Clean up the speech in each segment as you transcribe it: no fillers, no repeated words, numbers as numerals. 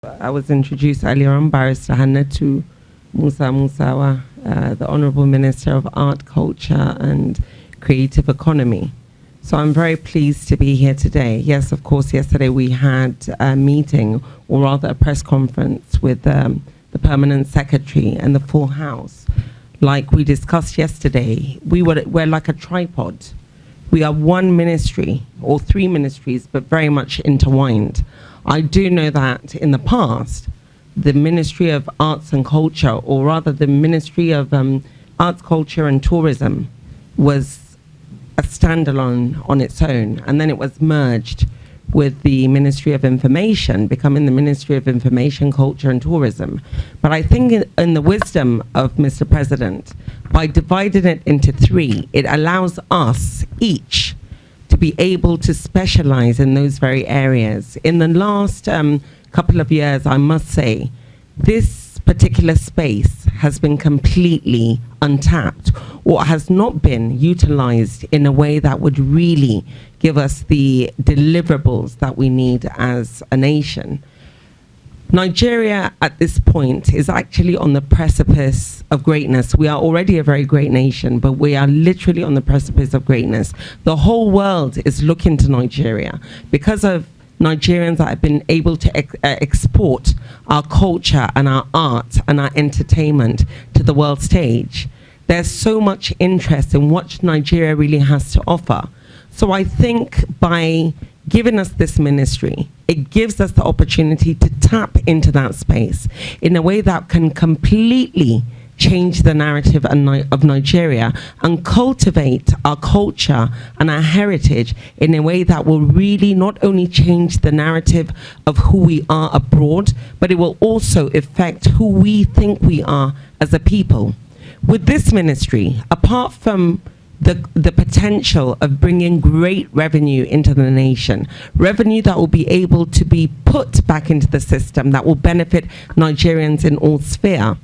I was introduced earlier on, Barrister Hannatu Musawa, the Honourable Minister of Art, Culture and Creative Economy. So I'm very pleased to be here today. Yes, of course, yesterday we had a meeting, or rather a press conference with the Permanent Secretary and the full House. Like we discussed yesterday, we're like a tripod. We are one ministry, or three ministries, but very much intertwined. I do know that in the past, the Ministry of Arts and Culture, or rather the Ministry of Arts, Culture and Tourism, was a standalone on its own, and then it was merged with the Ministry of Information, becoming the Ministry of Information, Culture and Tourism. But I think in the wisdom of Mr. President, by dividing it into three, it allows us each to be able to specialize in those very areas. In the last couple of years, I must say, this particular space has been completely untapped, or has not been utilized in a way that would really give us the deliverables that we need as a nation. Nigeria at this point is actually on the precipice of greatness. We are already a very great nation, but we are literally on the precipice of greatness. The whole world is looking to Nigeria because of Nigerians that have been able to export our culture and our art and our entertainment to the world stage. There's so much interest in what Nigeria really has to offer. So I think by giving us this ministry, it gives us the opportunity to tap into that space in a way that can completely change the narrative of Nigeria and cultivate our culture and our heritage in a way that will really not only change the narrative of who we are abroad, but it will also affect who we think we are as a people. With this ministry, apart from the potential of bringing great revenue into the nation, revenue that will be able to be put back into the system that will benefit Nigerians in all sphere.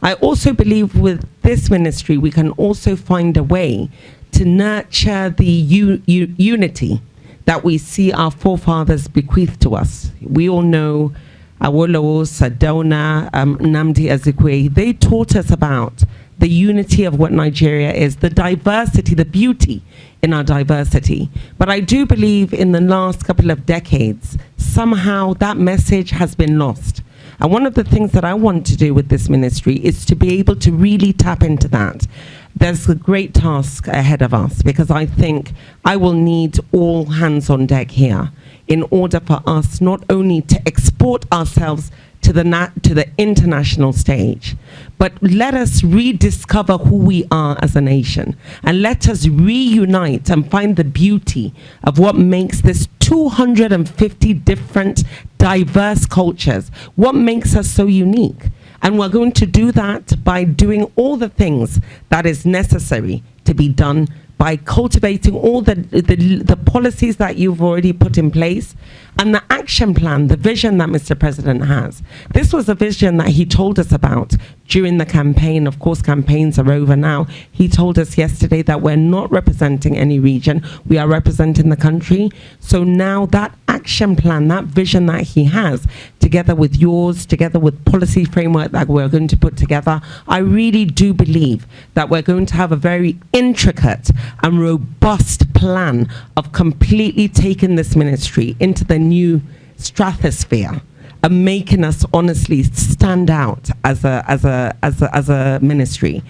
I also believe with this ministry, we can also find a way to nurture the unity that we see our forefathers bequeath to us. We all know Awolowo, Sardauna, Nnamdi Azikiwe. They taught us about the unity of what Nigeria is, the diversity, the beauty in our diversity. But I do believe in the last couple of decades, somehow that message has been lost. And one of the things that I want to do with this ministry is to be able to really tap into that. There's a great task ahead of us, because I think I will need all hands on deck here in order for us not only to export ourselves to the international stage, but let us rediscover who we are as a nation, and let us reunite and find the beauty of what makes this 250 different diverse cultures, what makes us so unique. And we're going to do that by doing all the things that is necessary to be done, by cultivating all the policies that you've already put in place, and the action plan, the vision that Mr. President has. This was a vision that he told us about during the campaign. Of course, campaigns are over now. He told us yesterday that we're not representing any region, we are representing the country. So now that action plan, that vision that he has, together with yours, together with policy framework that we're going to put together, I really do believe that we're going to have a very intricate and robust plan of completely taking this ministry into the new stratosphere and making us honestly stand out as a ministry.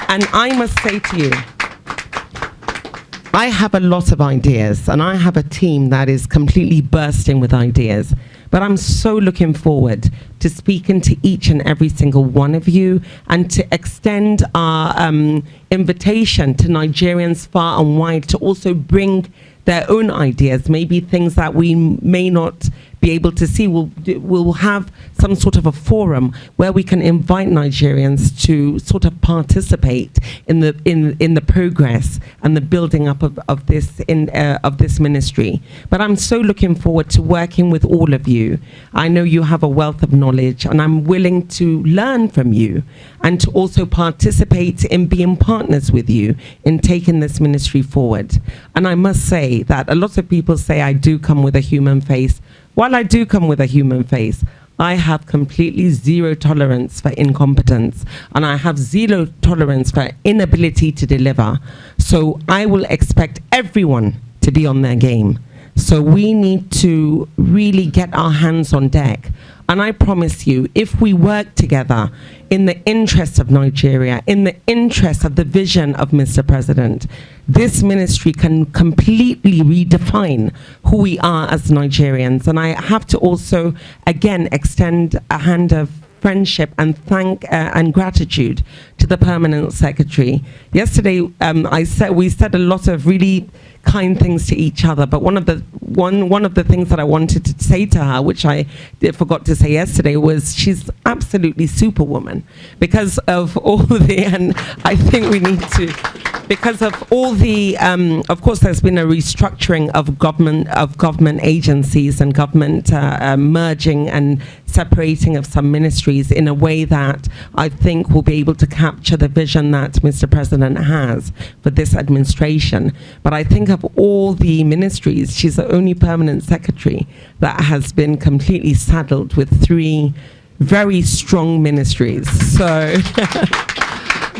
And I must say to you, I have a lot of ideas, and I have a team that is completely bursting with ideas. But I'm so looking forward to speaking to each and every single one of you, and to extend our invitation to Nigerians far and wide to also bring their own ideas, maybe things that we may not be able to see. We'll have some sort of a forum where we can invite Nigerians to sort of participate in the progress and the building up of this ministry. But I'm so looking forward to working with all of you. I know you have a wealth of knowledge, and I'm willing to learn from you and to also participate in being partners with you in taking this ministry forward. And I must say that a lot of people say I do come with a human face. While I do come with a human face, I have completely zero tolerance for incompetence, and I have zero tolerance for inability to deliver. So I will expect everyone to be on their game. So we need to really get our hands on deck. And I promise you, if we work together in the interest of Nigeria, in the interest of the vision of Mr. President, this ministry can completely redefine who we are as Nigerians. And I have to also, again, extend a hand of friendship and thank and gratitude to the permanent secretary. Yesterday, we said a lot of really kind things to each other, but one of the things that I wanted to say to her, which I forgot to say yesterday, was she's absolutely superwoman because of all the, and I think we need to, because of all the, of course there's been a restructuring of government agencies and government merging and separating of some ministries in a way that I think will be able to capture the vision that Mr. President has for this administration. But I think of all the ministries, she's the only permanent secretary that has been completely saddled with 3 very strong ministries. So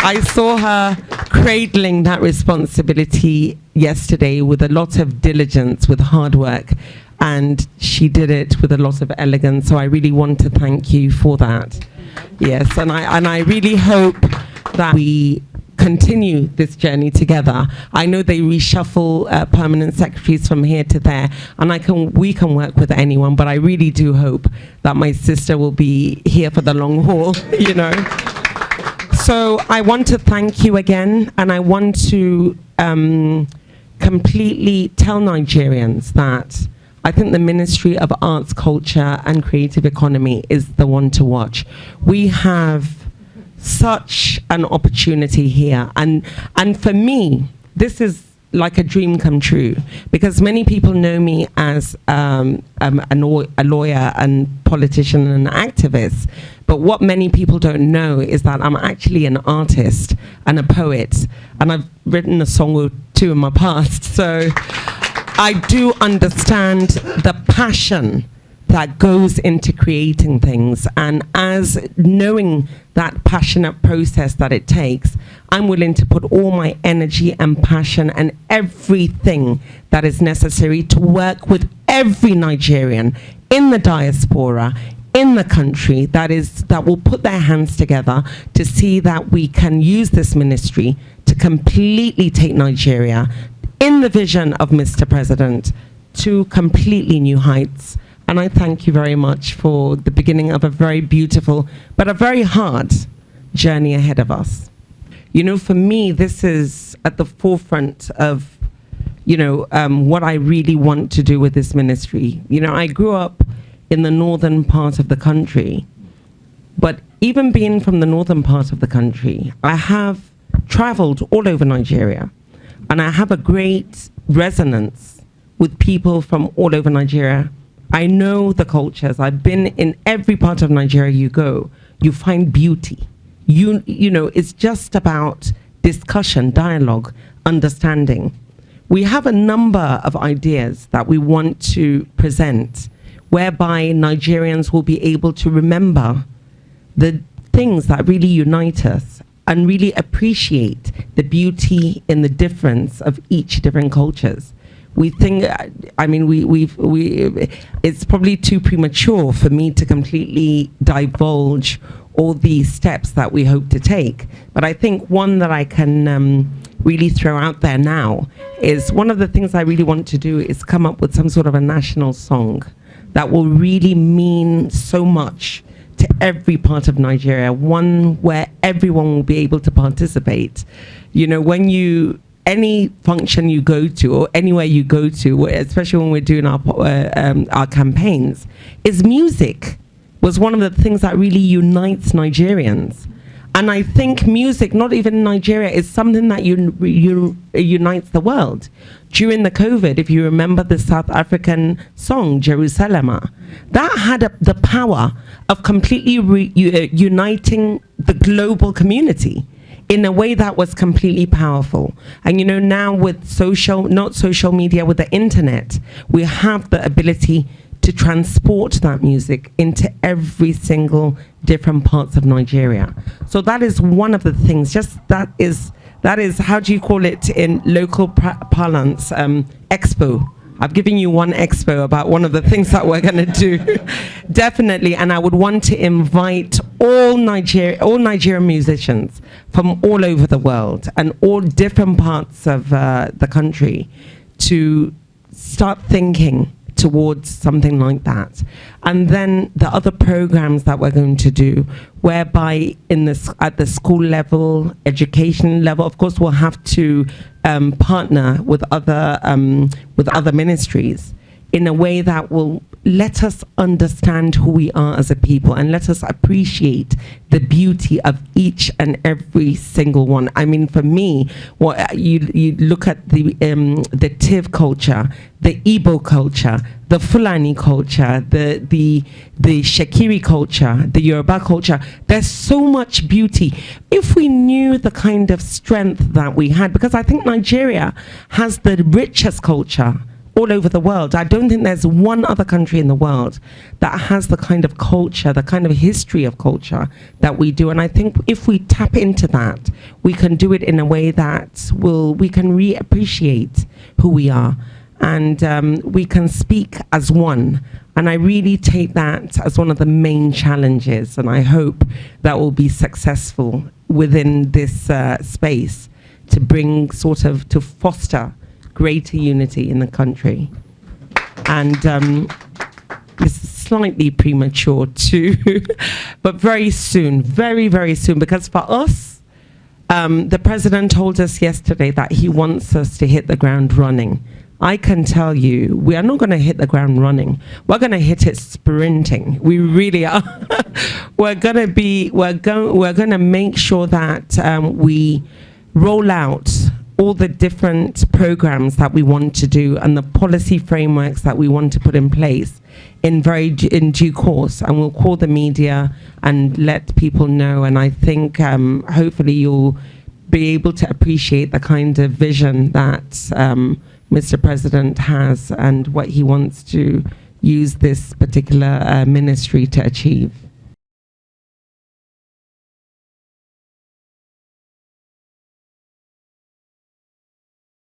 I saw her cradling that responsibility yesterday with a lot of diligence, with hard work, and she did it with a lot of elegance. So I really want to thank you for that. Yes, and I really hope that we continue this journey together. I know they reshuffle permanent secretaries from here to there, and we can work with anyone, but I really do hope that my sister will be here for the long haul, you know. So I want to thank you again, and I want to completely tell Nigerians that I think the Ministry of Arts, Culture and Creative Economy is the one to watch. We have such an opportunity here, and for me, this is like a dream come true, because many people know me as a lawyer and politician and activist, but what many people don't know is that I'm actually an artist and a poet, and I've written a song or 2 in my past, so I do understand the passion that goes into creating things, and as knowing that passionate process that it takes, I'm willing to put all my energy and passion and everything that is necessary to work with every Nigerian in the diaspora, in the country, that will put their hands together to see that we can use this ministry to completely take Nigeria in the vision of Mr. President to completely new heights. And I thank you very much for the beginning of a very beautiful, but a very hard journey ahead of us. You know, for me, this is at the forefront of, you know, what I really want to do with this ministry. You know, I grew up in the northern part of the country, but even being from the northern part of the country, I have traveled all over Nigeria, and I have a great resonance with people from all over Nigeria. I know the cultures. I've been in every part of Nigeria you go. You find beauty. You know, it's just about discussion, dialogue, understanding. We have a number of ideas that we want to present, whereby Nigerians will be able to remember the things that really unite us and really appreciate the beauty in the difference of each different cultures. We think, I mean, it's probably too premature for me to completely divulge all these steps that we hope to take. But I think one that I can really throw out there now is one of the things I really want to do is come up with some sort of a national song that will really mean so much to every part of Nigeria, one where everyone will be able to participate. You know, any function you go to or anywhere you go to, especially when we're doing our campaigns, is music was one of the things that really unites Nigerians. And I think music, not even in Nigeria, is something that unites the world. During the COVID, if you remember the South African song, Jerusalema, that had the power of completely uniting the global community in a way that was completely powerful. And you know, now with not social media, with the internet, we have the ability to transport that music into every single different parts of Nigeria. So that is one of the things. That is how do you call it in local parlance? Expo. I've given you one expo about one of the things that we're going to do. Definitely. And I would want to invite all Nigerian musicians from all over the world and all different parts of the country to start thinking towards something like that. And then the other programs that we're going to do, whereby at the school level, education level, of course, we'll have to partner with other ministries in a way that will let us understand who we are as a people and let us appreciate the beauty of each and every single one. I mean, for me, you look at the Tiv culture, the Igbo culture, the Fulani culture, the Shekiri culture, the Yoruba culture. There's so much beauty. If we knew the kind of strength that we had, because I think Nigeria has the richest culture all over the world. I don't think there's one other country in the world that has the kind of culture, the kind of history of culture that we do. And I think if we tap into that, we can do it in a way that we can reappreciate who we are, and we can speak as one. And I really take that as one of the main challenges, and I hope that will be successful within this space to foster greater unity in the country. And this is slightly premature too, but very soon, very, very soon, because for us, the president told us yesterday that he wants us to hit the ground running. I can tell you, we are not going to hit the ground running. We're going to hit it sprinting. We really are. We're going to make sure that we roll out all the different programs that we want to do and the policy frameworks that we want to put in place in due course, and we'll call the media and let people know. And I think hopefully you'll be able to appreciate the kind of vision that Mr. President has and what he wants to use this particular ministry to achieve.